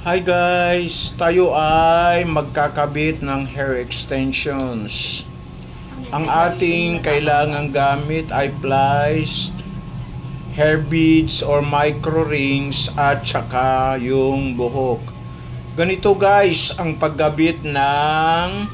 Hi guys! Tayo ay magkakabit ng hair extensions. Ang ating kailangang gamit ay pliers, hair beads or micro rings at saka yung buhok. Ganito guys ang paggabit ng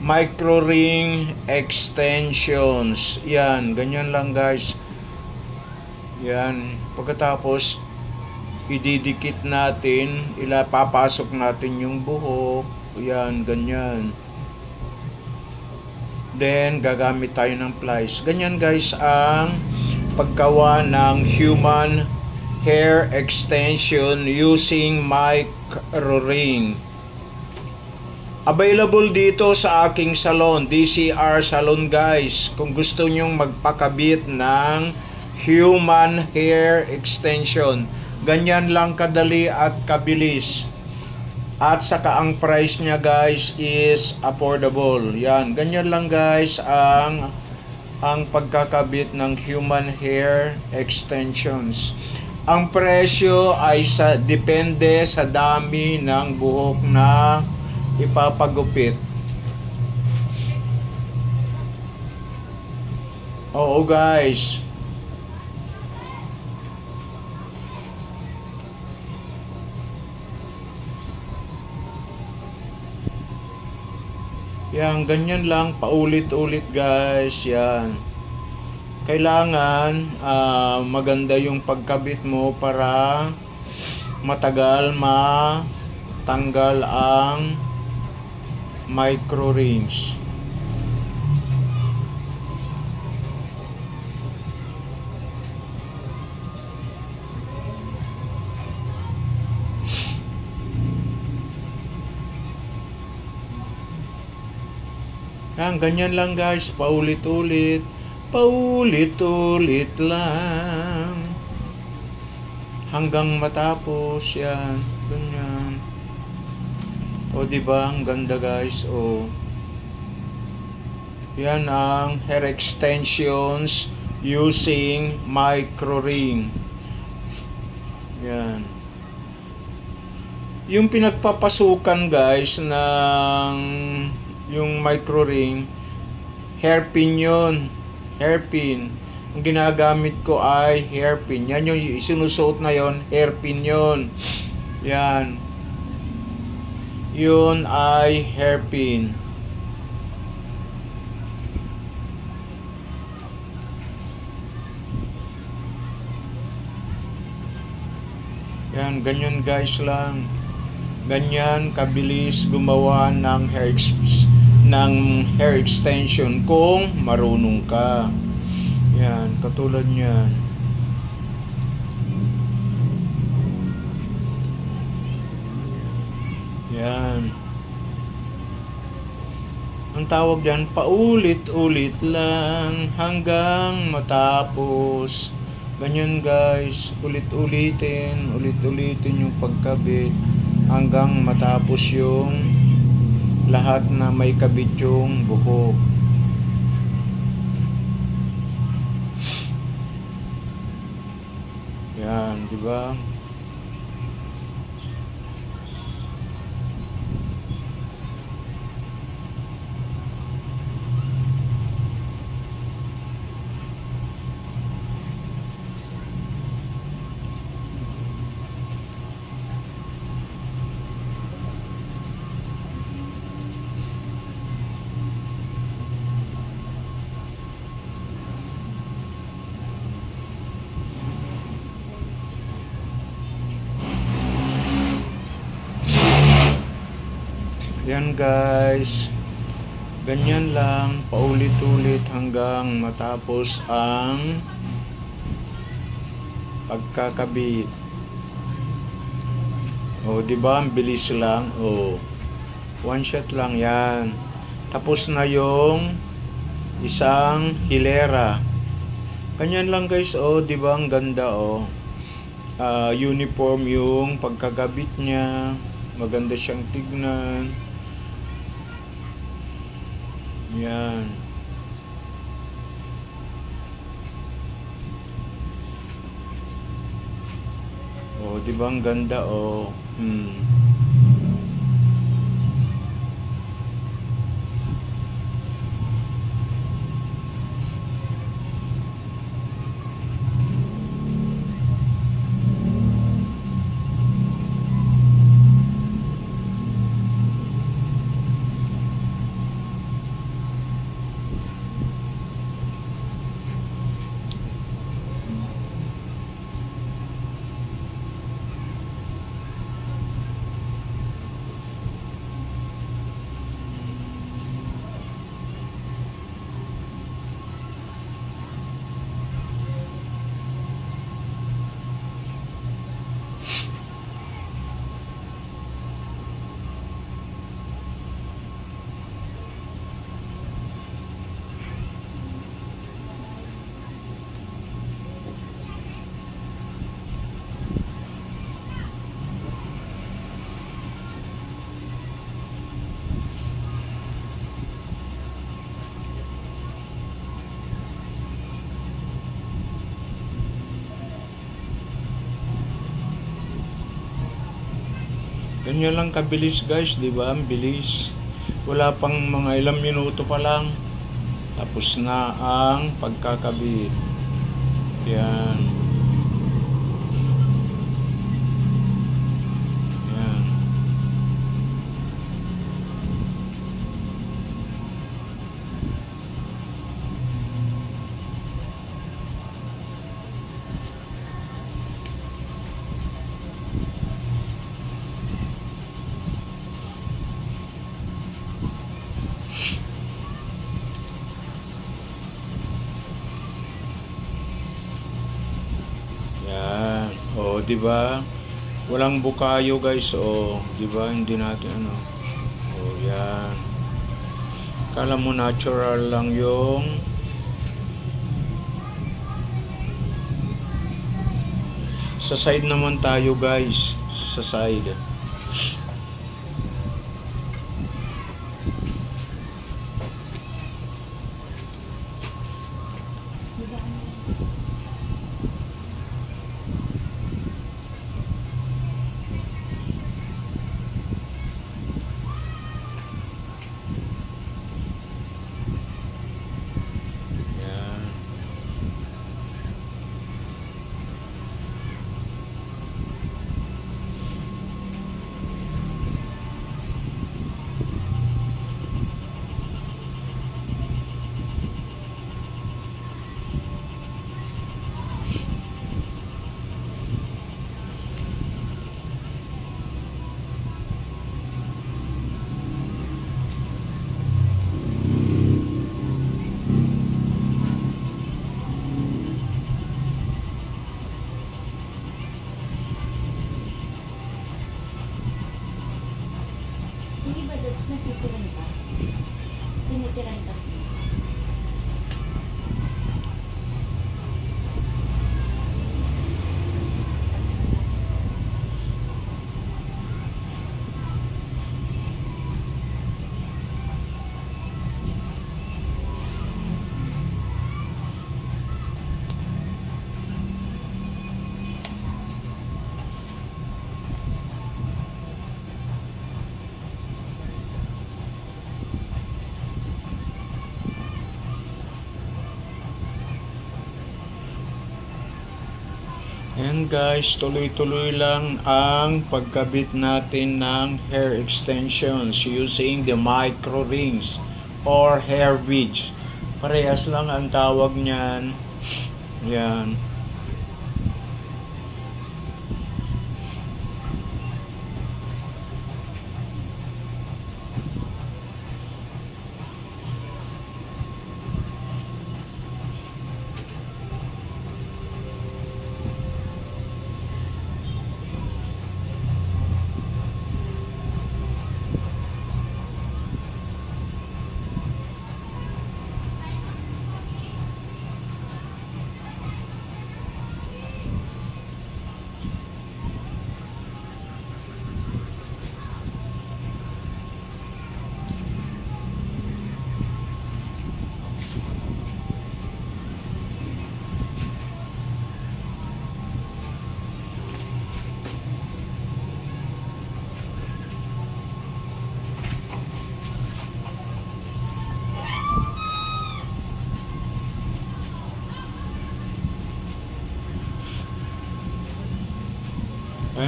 micro ring extensions. Yan, ganyan lang guys. Yan, pagkatapos ididikit natin, papasok natin yung buhok. Yan, ganyan. Then, gagamit tayo ng pliers. Ganyan guys ang paggawa ng human hair extension using micro ring. Available dito sa aking salon, DCR Salon guys. Kung gusto nyong magpakabit ng human hair extension, ganyan lang kadali at kabilis. At saka ang price niya guys is affordable. Yan, ganyan lang guys ang pagkakabit ng human hair extensions. Ang presyo ay depende sa dami ng buhok na ipapagupit. Oo guys. Yan, ganyan lang, paulit-ulit guys, yan. Kailangan maganda yung pagkabit mo para matagal matanggal ang micro rings. Yan, ganyan lang guys, paulit-ulit. Paulit-ulit lang. Hanggang matapos, yan. Ganyan. O, diba? Ang ganda guys, o. Yan ang hair extensions using micro ring. Yan. Yung pinagpapasukan guys ng yung micro ring, hairpin yun. Hairpin. Ang ginagamit ko ay hairpin. Yan yung sinusuot na yon, hairpin yun. Yan. Yun ay hairpin. Yan, ganyan guys lang. Ganyan kabilis gumawa ng hair extension kung marunong ka. Yan, katulad niyan. Yan. Ang tawag diyan, paulit-ulit lang hanggang matapos. Ganyan guys, ulit-ulitin yung pagkabit hanggang matapos yung lahat na may kabit yung buhok. Yan, di ba? Yan guys, ganyan lang, paulit-ulit hanggang matapos ang pagkakabit. O, di ba? Ang bilis lang. O, one shot lang yan. Tapos na yung isang hilera. Ganyan lang guys. O, di ba? Ang ganda. O, uniform yung pagkakabit niya. Maganda siyang tignan. Yan. Oh, di ba ang ganda oh. Hmm. Ganyan lang kabilis guys, di ba? Ang bilis. Wala pang mga ilang minuto pa lang. Tapos na ang pagkakabit. Yan. Yan. Yan. O, di ba? Walang bukayo guys. O, di ba? Hindi natin ano. O, yan. Kala mo natural lang yung sa side naman tayo guys. Sa side. Yan. Hindi ba that's natitiran ka? Tinitiran kasi. And guys, tuloy-tuloy lang ang pagkabit natin ng hair extensions using the micro rings or hair beads. Parehas lang ang tawag niyan. Yan.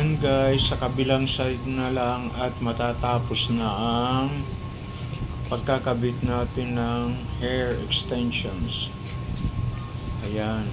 Yan guys, sa kabilang side na lang at matatapos na ang pagkakabit natin ng hair extensions. Ayan.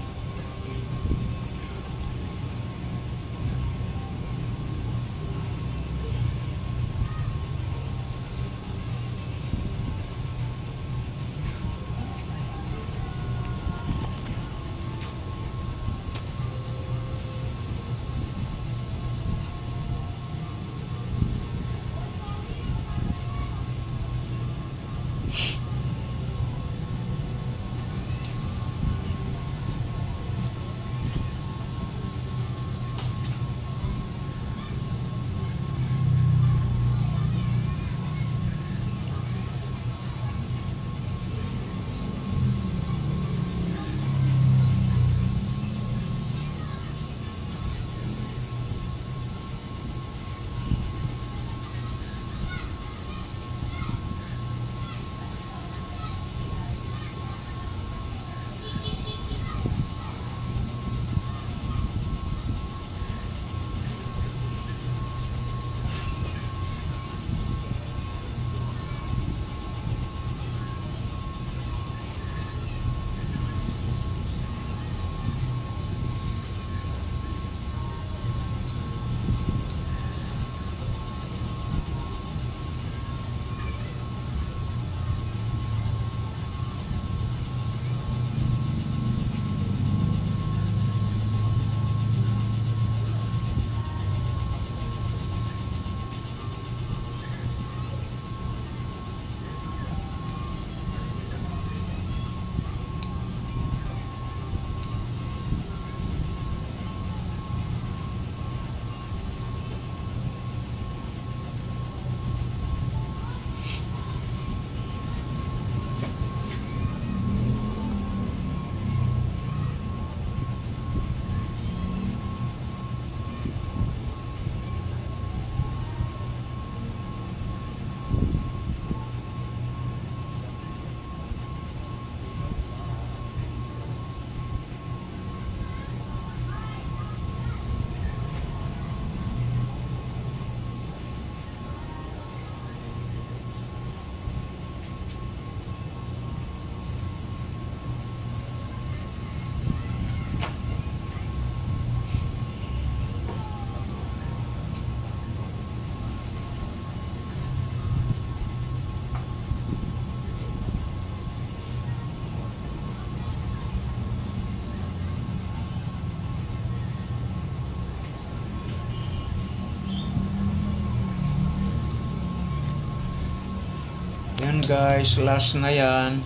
Yan guys, last na yan.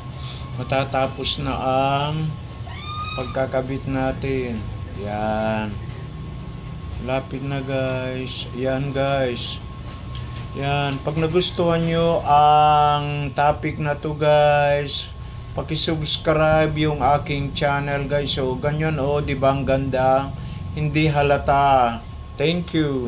Matatapos na ang pagkakabit natin. Yan. Lapit na guys. Yan guys. Yan. Pag nagustuhan nyo ang topic na to guys, pakisubscribe yung aking channel guys. So, ganyan o, di ba ang ganda? Hindi halata. Thank you.